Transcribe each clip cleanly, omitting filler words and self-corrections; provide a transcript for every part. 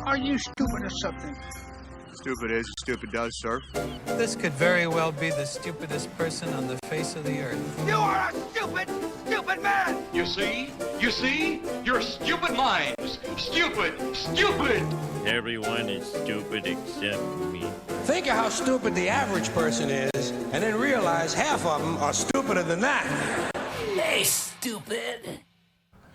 Are you stupid or something? Stupid is, stupid does, sir. This could very well be the stupidest person on the face of the earth. You are a stupid, stupid man! You see? You're stupid minds. Stupid. Everyone is stupid except me. Think of how stupid the average person is, and then realize half of them are stupider than that. Hey, stupid.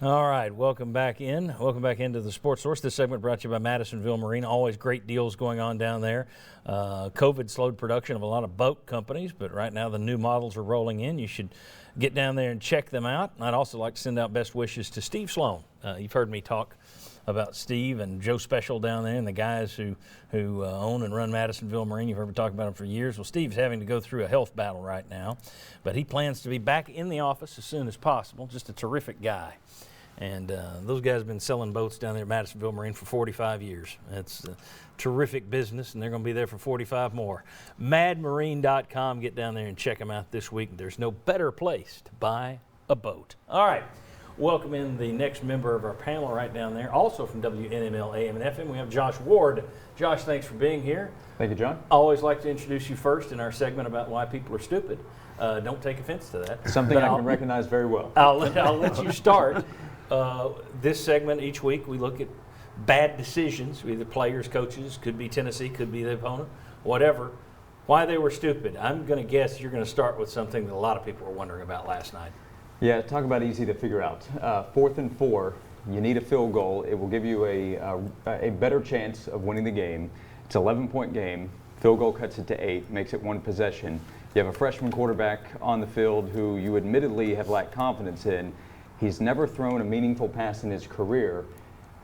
All right, welcome back in. Welcome back into the Sports Source. This segment brought to you by Madisonville Marine. Always great deals going on down there. COVID slowed production of a lot of boat companies, but right now the new models are rolling in. You should get down there and check them out. I'd also like to send out best wishes to Steve Sloan. You've heard me talk about Steve and Joe Special down there and the guys who own and run Madisonville Marine. You've heard me talk about them for years. Well, Steve's having to go through a health battle right now, but he plans to be back in the office as soon as possible. Just a terrific guy. And those guys have been selling boats down there at Madisonville Marine for 45 years. It's a terrific business, and they're going to be there for 45 more. madmarine.com. Get down there and check them out this week. There's no better place to buy a boat. All right. Welcome in the next member of our panel right down there, also from WNML AM and FM. We have Josh Ward. Josh, thanks for being here. Thank you, John. I always like to introduce you first in our segment about why people are stupid. Don't take offense to that. Something I can recognize very well. I'll let you start. This segment each week we look at bad decisions, either players, coaches, could be Tennessee, could be the opponent, whatever, why they were stupid. I'm going to guess you're going to start with something that a lot of people were wondering about last night. Yeah, talk about easy to figure out. 4th and 4, you need a field goal. It will give you a better chance of winning the game. It's an 11-point game. Field goal cuts it to 8, makes it one possession. You have a freshman quarterback on the field who you admittedly have lacked confidence in. He's never thrown a meaningful pass in his career,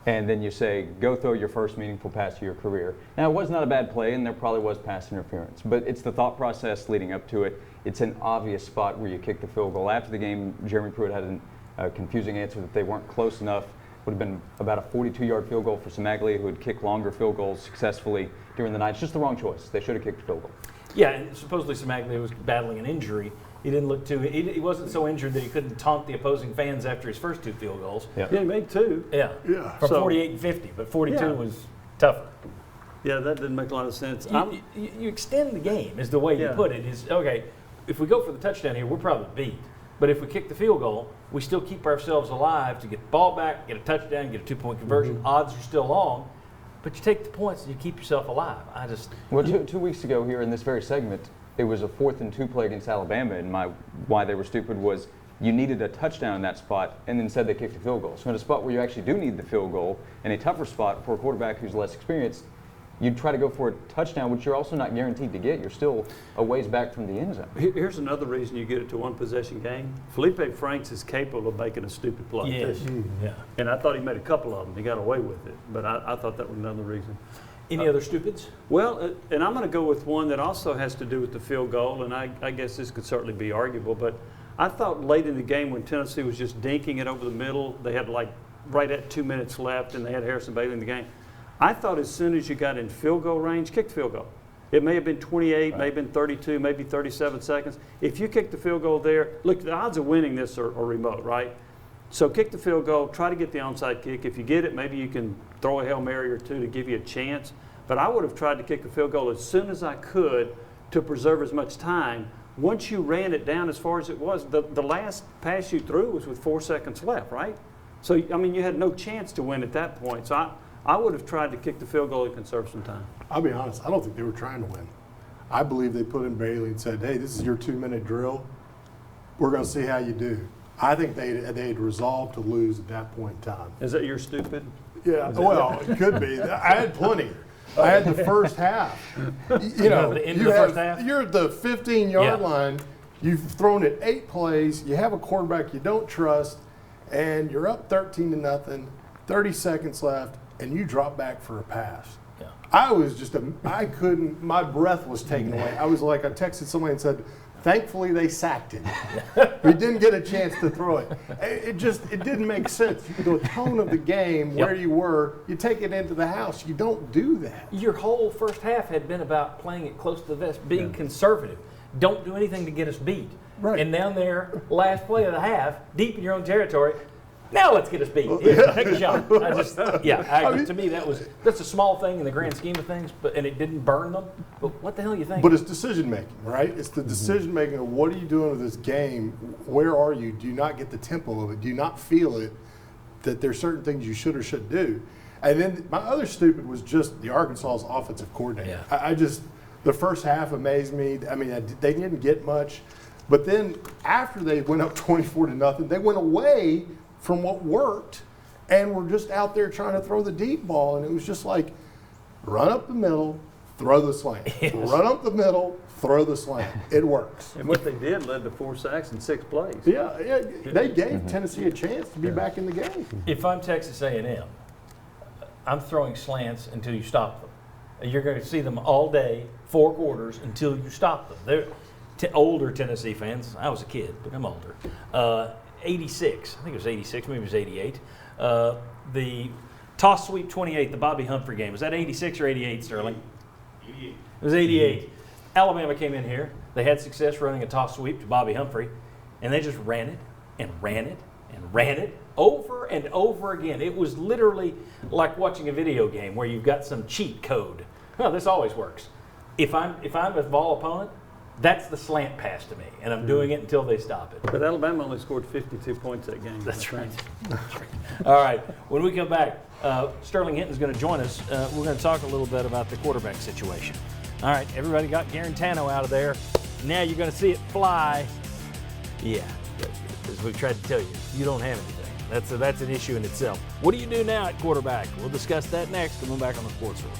and then you say, go throw your first meaningful pass of your career. Now, it was not a bad play, and there probably was pass interference, but it's the thought process leading up to it. It's an obvious spot where you kick the field goal. After the game, Jeremy Pruitt had a confusing answer that they weren't close enough. Would have been about a 42-yard field goal for Cimaglia, who had kicked longer field goals successfully during the night. It's just the wrong choice. They should have kicked the field goal. Yeah, and supposedly Cimaglia was battling an injury. He didn't look too. He wasn't so injured that he couldn't taunt the opposing fans after his first 2 field goals. Yeah, he made 2. Yeah. From 48 and 50, but 42 was tougher. Yeah, that didn't make a lot of sense. You extend the game, is the way you put it. Is okay. If we go for the touchdown here, we're probably beat. But if we kick the field goal, we still keep ourselves alive to get the ball back, get a touchdown, get a 2-point conversion. Odds are still long, but you take the points and you keep yourself alive. Well, 2 weeks ago here in this very segment, it was a 4th and 2 play against Alabama, and why they were stupid was you needed a touchdown in that spot, and instead they kicked a field goal. So in a spot where you actually do need the field goal, and a tougher spot for a quarterback who's less experienced, you'd try to go for a touchdown, which you're also not guaranteed to get. You're still a ways back from the end zone. Here's another reason you get it to one possession game. Felipe Franks is capable of making a stupid play. Yes. Yeah. And I thought he made a couple of them. He got away with it, but I thought that was another reason. Any other stupids? Well, and I'm going to go with one that also has to do with the field goal, and I guess this could certainly be arguable, but I thought late in the game when Tennessee was just dinking it over the middle, they had like right at 2 minutes left, and they had Harrison Bailey in the game. I thought as soon as you got in field goal range, kick the field goal. It may have been 28, right. May have been 32, maybe 37 seconds. If you kick the field goal there, look, the odds of winning this are remote, right? So kick the field goal, try to get the onside kick. If you get it, maybe you can throw a Hail Mary or 2 to give you a chance. But I would have tried to kick the field goal as soon as I could to preserve as much time. Once you ran it down as far as it was, the last pass you threw was with 4 seconds left, right? So, I mean, you had no chance to win at that point. So I would have tried to kick the field goal and conserve some time. I'll be honest, I don't think they were trying to win. I believe they put in Bailey and said, hey, this is your 2-minute drill. We're going to see how you do. I think they had resolved to lose at that point in time. Is that your stupid? Yeah, well, it could be. I had plenty. I had the first half. You know, you're at the 15-yard line. You've thrown it 8 plays. You have a quarterback you don't trust, and you're up 13-0, 30 seconds left, and you drop back for a pass. Yeah. I was just my breath was taken away. I was like, I texted somebody and said, thankfully they sacked it. We didn't get a chance to throw it. It didn't make sense. The tone of the game, where you were, you take it into the house. You don't do that. Your whole first half had been about playing it close to the vest, being conservative. Don't do anything to get us beat. Right. And down there, last play of the half, deep in your own territory, Now let's get us beat. Yeah, take a shot. To me, that's a small thing in the grand scheme of things, and it didn't burn them. But what the hell are you thinking? But it's decision making, right? It's the decision making of what are you doing with this game? Where are you? Do you not get the tempo of it? Do you not feel it? That there's certain things you should or shouldn't do. And then my other stupid was just the Arkansas's offensive coordinator. Yeah. The first half amazed me. I mean, they didn't get much. But then after they went up 24-0, they went away from what worked and were just out there trying to throw the deep ball. And it was just like, run up the middle, throw the slant. Yes. Run up the middle, throw the slant. It works. And what they did led to 4 sacks in 6 plays. Yeah, they gave Tennessee a chance to be back in the game. If I'm Texas A&M, I'm throwing slants until you stop them. You're going to see them all day, 4 quarters, until you stop them. They're older Tennessee fans. I was a kid, but I'm older. 86, I think it was 86, maybe it was 88. The toss sweep 28, the Bobby Humphrey game. Was that 86 or 88, Sterling? 88. It was 88. Alabama came in here. They had success running a toss sweep to Bobby Humphrey, and they just ran it and ran it and ran it over and over again. It was literally like watching a video game where you've got some cheat code. Well, this always works. If I'm a Vol opponent, that's the slant pass to me, and I'm doing it until they stop it. But Alabama only scored 52 points that game. That's right. All right. When we come back, Sterling Hinton's going to join us. We're going to talk a little bit about the quarterback situation. All right. Everybody got Garantano out of there. Now you're going to see it fly. Yeah. As we've tried to tell you, you don't have anything. That's an issue in itself. What do you do now at quarterback? We'll discuss that next, and we'll back on the Sports Source.